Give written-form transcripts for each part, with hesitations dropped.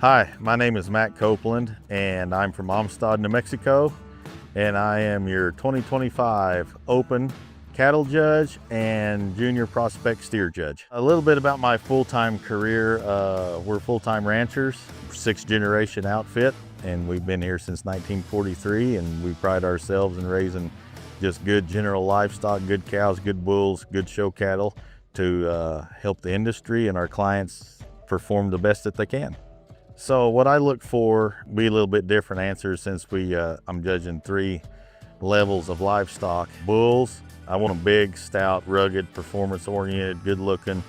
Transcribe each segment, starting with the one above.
Hi, my name is Matt Copeland and I'm from Amistad, New Mexico, and I am your 2025 Open Cattle Judge and Junior Prospect Steer Judge. A little bit about my full-time career. We're full-time ranchers, sixth generation outfit, and we've been here since 1943, and we pride ourselves in raising just good general livestock, good cows, good bulls, good show cattle to help the industry and our clients perform the best that they can. So what I look for be a little bit different answers since I'm judging 3 levels of livestock. Bulls, I want them big, stout, rugged, performance-oriented, good-looking,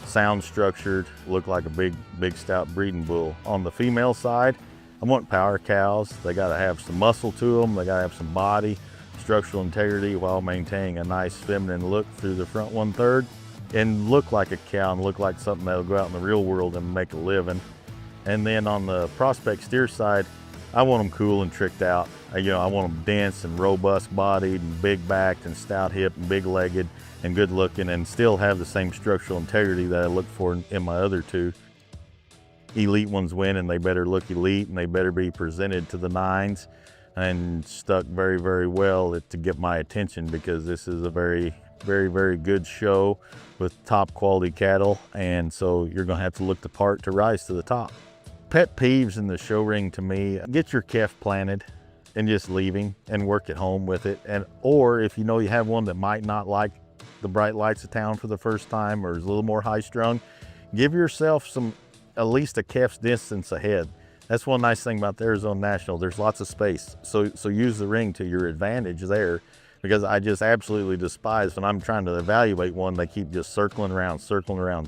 sound-structured, look like a big stout breeding bull. On the female side, I want power cows. They got to have some muscle to them. They got to have some body, structural integrity while maintaining a nice feminine look through the front 1/3 and look like a cow and look like something that'll go out in the real world and make a living. And then on the prospect steer side, I want them cool and tricked out. I want them dense and robust bodied and big backed and stout hip and big legged and good looking and still have the same structural integrity that I look for in my other 2. Elite ones win, and they better look elite, and they better be presented to the 9s and stuck very, very well to get my attention, because this is a very, very good show with top quality cattle, and so you're gonna have to look the part to rise to the top. Pet peeves in the show ring to me: get your calf planted and just leaving and work at home with it. Or if you know you have one that might not like the bright lights of town for the first time or is a little more high strung, give yourself at least a calf's distance ahead. That's one nice thing about the Arizona National. There's lots of space. So use the ring to your advantage there, because I just absolutely despise when I'm trying to evaluate one, they keep just circling around,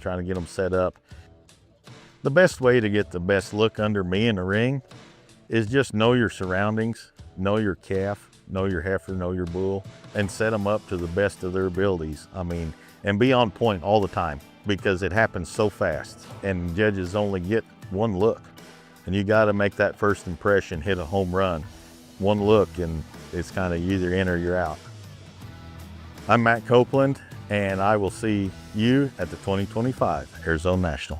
trying to get them set up. The best way to get the best look under me in the ring is just know your surroundings, know your calf, know your heifer, know your bull, and set them up to the best of their abilities. And be on point all the time, because it happens so fast and judges only get one look. And you got to make that first impression hit a home run. One look and it's kind of either in or you're out. I'm Matt Copeland, and I will see you at the 2025 Arizona National.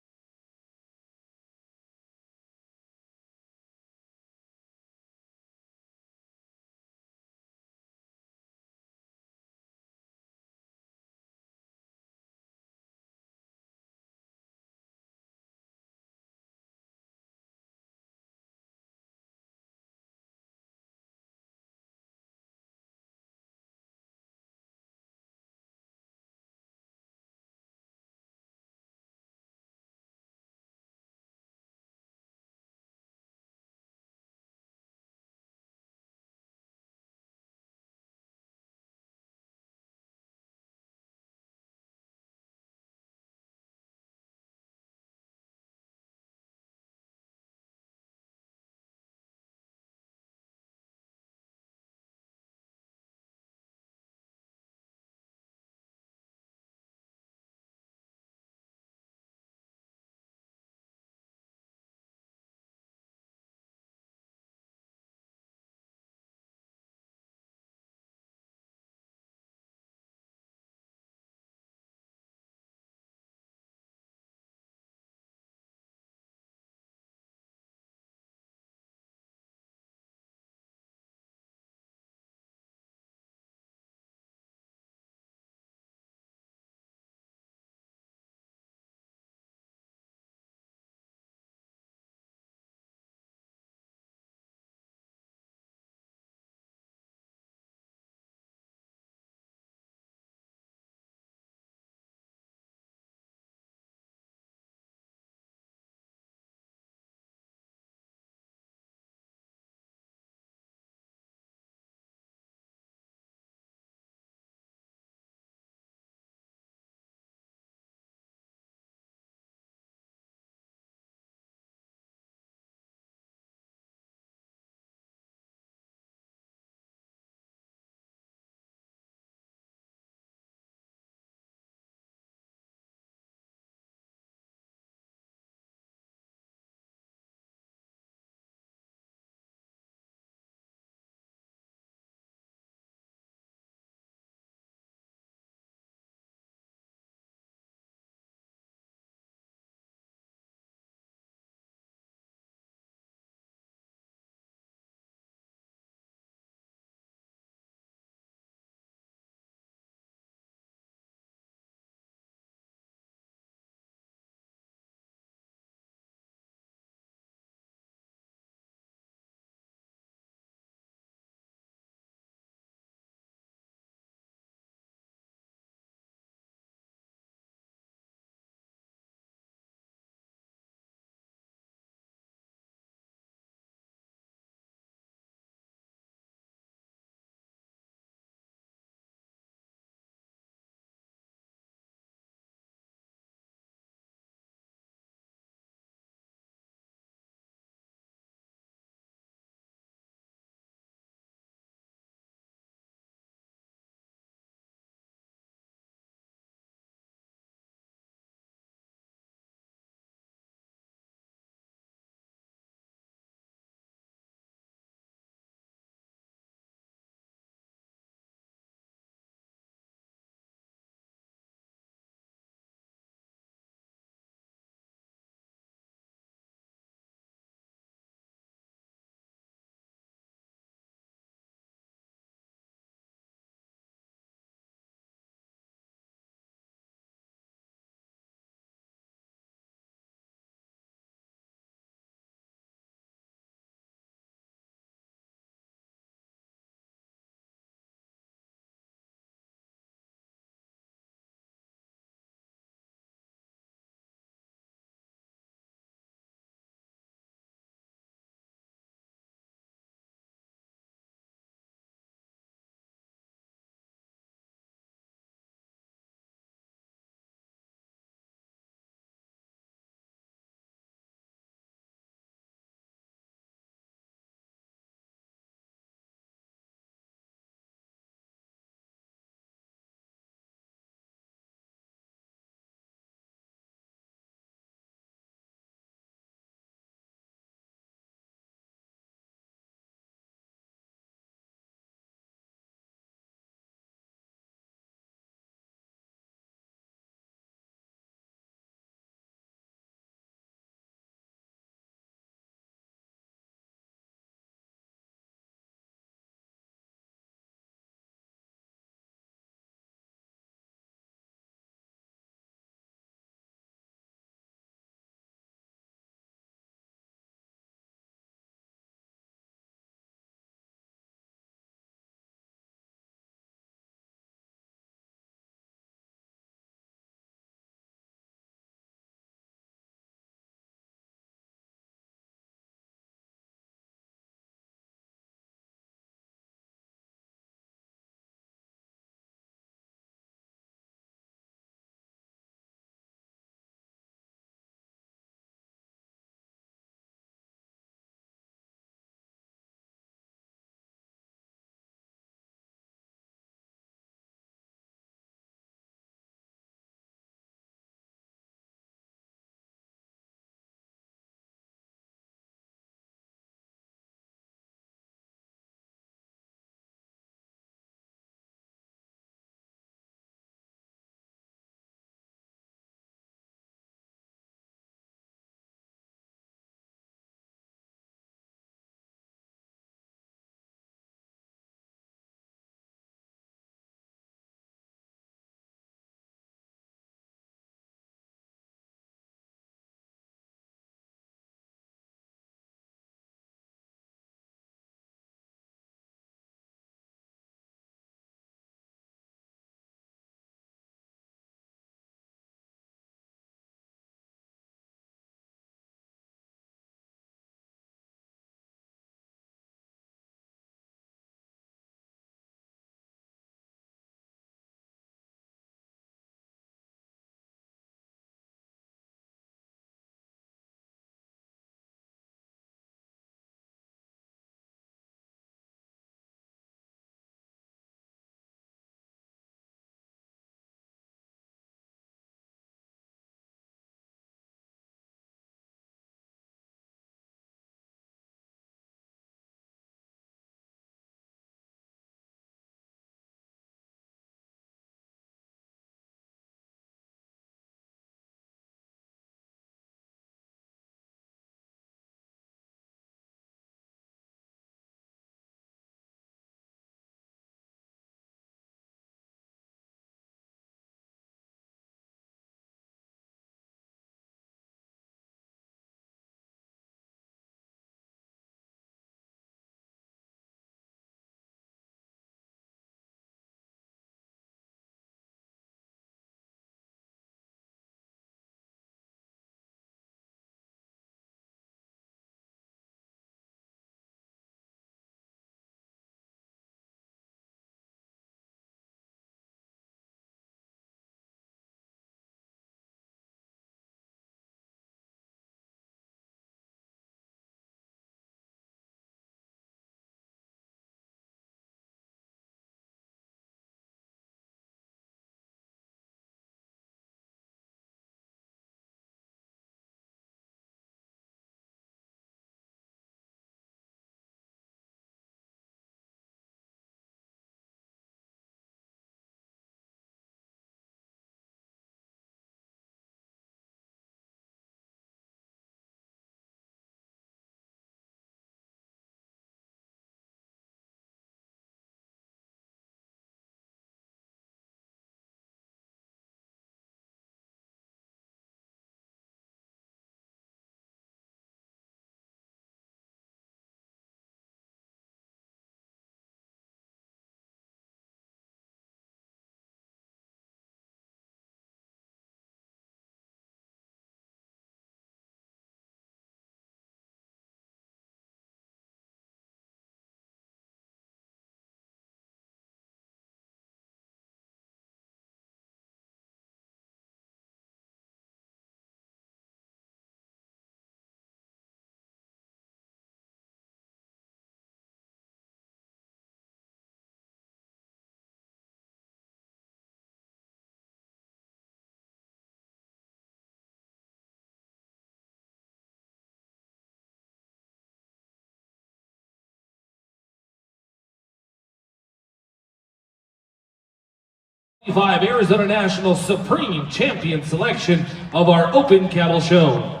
Arizona National Supreme Champion selection of our Open Cattle Show.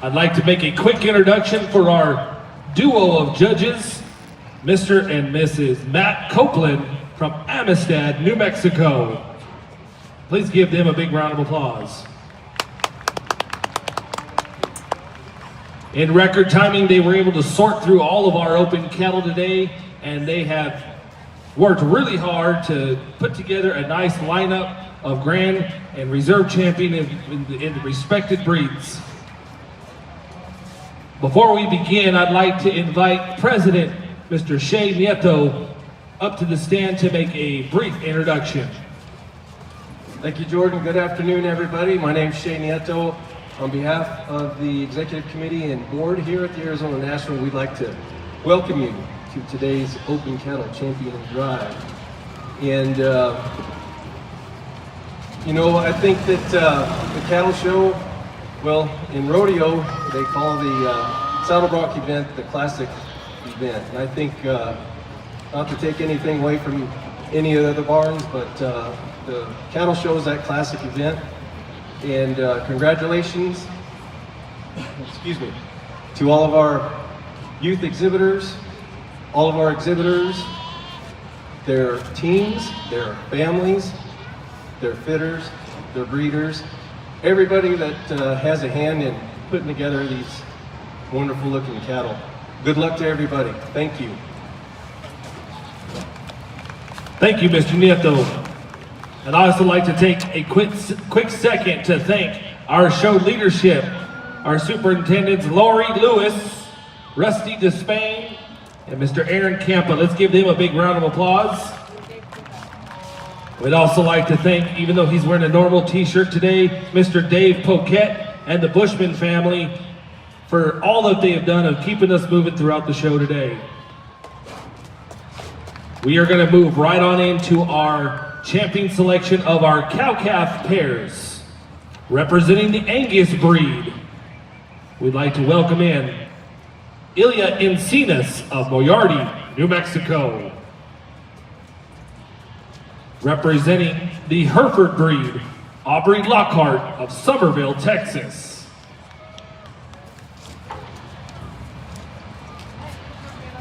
I'd like to make a quick introduction for our duo of judges, Mr. and Mrs. Matt Copeland from Amistad, New Mexico. Please give them a big round of applause. In record timing, they were able to sort through all of our open cattle today, and they have worked really hard to put together a nice lineup of grand and reserve champion in the respected breeds. Before we begin, I'd like to invite President Mr. Shea Nieto up to the stand to make a brief introduction. Thank you, Jordan. Good afternoon, everybody. My name is Shea Nieto. On behalf of the Executive Committee and Board here at the Arizona National, we'd like to welcome you to today's Open Cattle Champion Drive. And, you know, I think that the cattle show, well, in rodeo, they call the Saddlebrook event the classic event. And I think, not to take anything away from any of the other barns, but the cattle show is that classic event. And congratulations, excuse me, to all of our youth exhibitors, all of our exhibitors, their teams, their families, their fitters, their breeders, everybody that has a hand in putting together these wonderful looking cattle. Good luck to everybody. Thank you. Thank you, Mr. Nieto. I'd also like to take a quick second to thank our show leadership, our superintendents, Lori Lewis, Rusty Despain, and Mr. Aaron Campa. Let's give them a big round of applause. We'd also like to thank, even though he's wearing a normal t-shirt today, Mr. Dave Poquette and the Bushman family for all that they have done of keeping us moving throughout the show today. We are going to move right on into our champion selection of our cow-calf pairs. Representing the Angus breed, we'd like to welcome in Ilya Encinas of Boyardi, New Mexico. Representing the Hereford breed, Aubrey Lockhart of Somerville, Texas.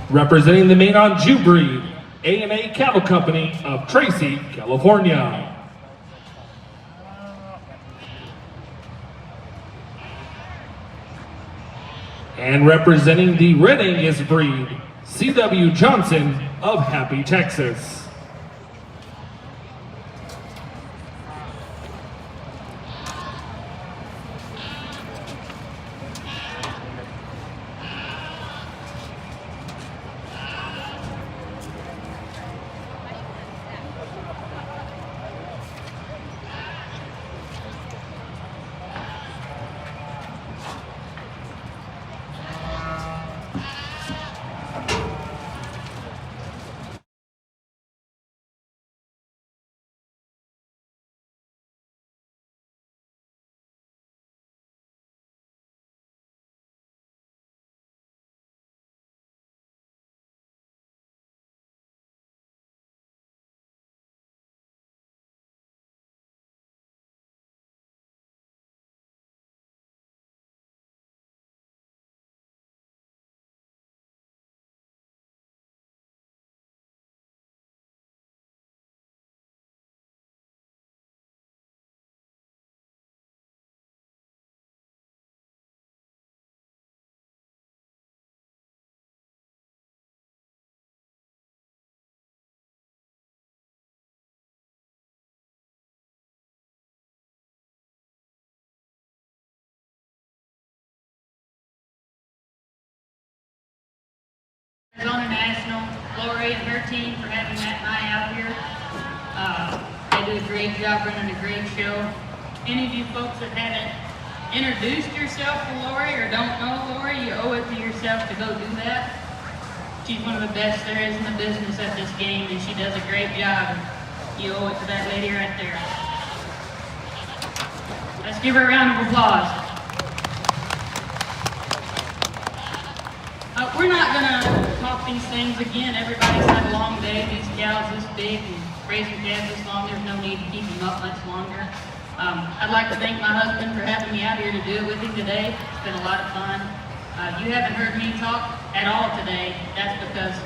Representing the Mainon Jew breed, A&A Cattle Company of Tracy, California. And representing the Red Angus breed, C.W. Johnson of Happy, Texas. Arizona National, Lori and her team for having Matt and I out here. They do a great job running a great show. Any of you folks that haven't introduced yourself to Lori or don't know Lori, you owe it to yourself to go do that. She's one of the best there is in the business at this game, and she does a great job. You owe it to that lady right there. Let's give her a round of applause. We're not going to talk off these things again. Everybody's had a long day. These cows this big and raising calves this long, there's no need to keep them up much longer. I'd like to thank my husband for having me out here to do it with him today. It's been a lot of fun. You haven't heard me talk at all today. That's because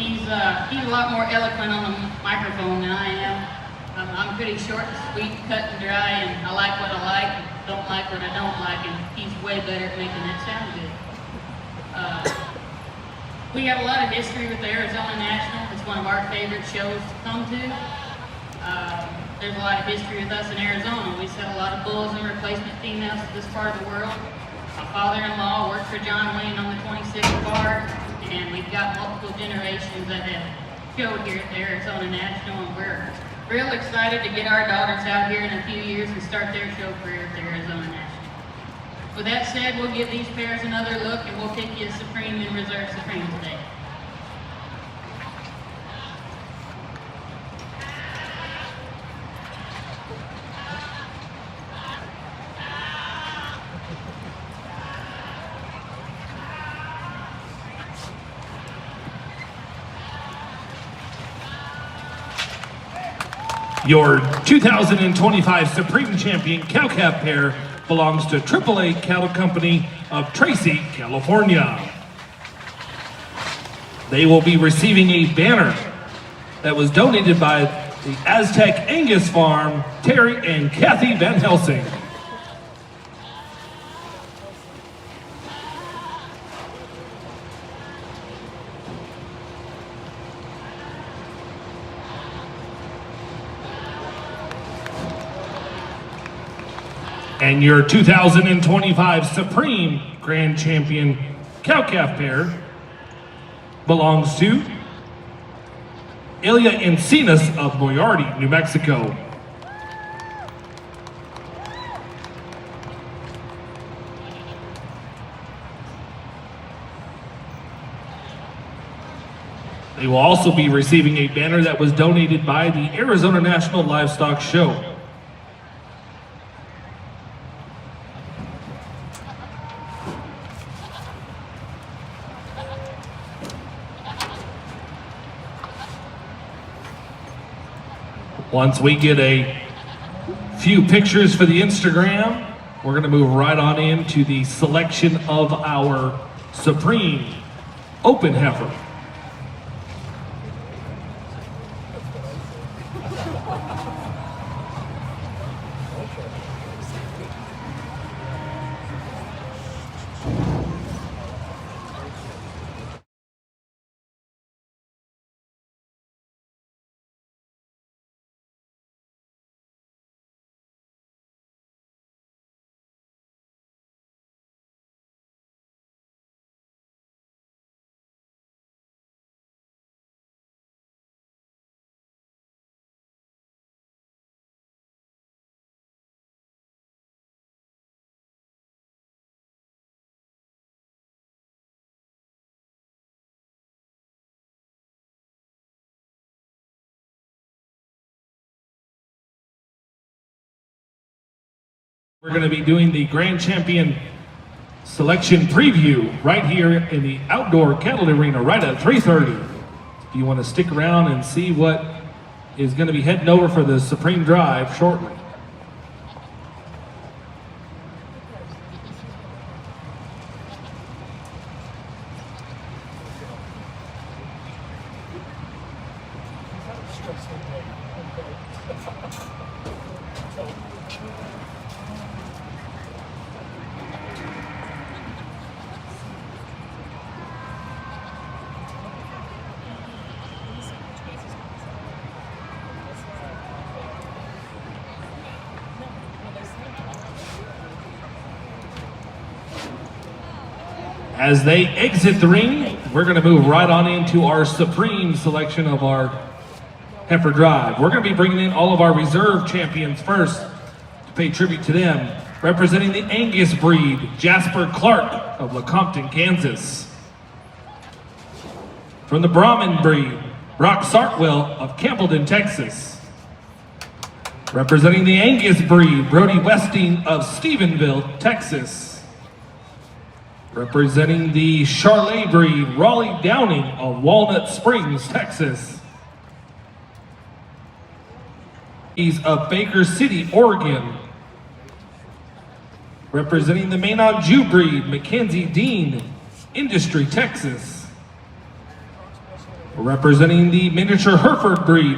he's a lot more eloquent on the microphone than I am. I'm pretty short and sweet, cut and dry, and I like what I like, and don't like what I don't like, and he's way better at making that sound good. We have a lot of history with the Arizona National. It's one of our favorite shows to come to. There's a lot of history with us in Arizona. We sell a lot of bulls and replacement females to this part of the world. My father-in-law worked for John Wayne on the 26th bar, and we've got multiple generations that have showed here at the Arizona National, and we're real excited to get our daughters out here in a few years and start their show career at the Arizona National. With that said, we'll give these pairs another look, and we'll pick you a Supreme and Reserve Supreme today. Your 2025 Supreme Champion cow-calf pair belongs to AAA Cattle Company of Tracy, California. They will be receiving a banner that was donated by the Aztec Angus Farm, Terry and Kathy Van Helsing. And your 2025 Supreme Grand Champion cow-calf pair belongs to Ilya Encinas of Boyardi, New Mexico. They will also be receiving a banner that was donated by the Arizona National Livestock Show. Once we get a few pictures for the Instagram, we're going to move right on into the selection of our Supreme Open Heifer. We're going to be doing the Grand Champion Selection Preview right here in the Outdoor Cattle Arena right at 3:30. If you want to stick around and see what is going to be heading over for the Supreme Drive shortly. As they exit the ring, we're going to move right on into our Supreme selection of our Heifer Drive. We're going to be bringing in all of our reserve champions first to pay tribute to them. Representing the Angus breed, Jasper Clark of Lecompton, Kansas. From the Brahmin breed, Brock Sartwell of Campbellton, Texas. Representing the Angus breed, Brody Westing of Stephenville, Texas. Representing the Charlet breed, Raleigh Downing of Walnut Springs, Texas. He's of Baker City, Oregon. Representing the Maynard Jew breed, Mackenzie Dean, Industry, Texas. Representing the miniature Hereford breed,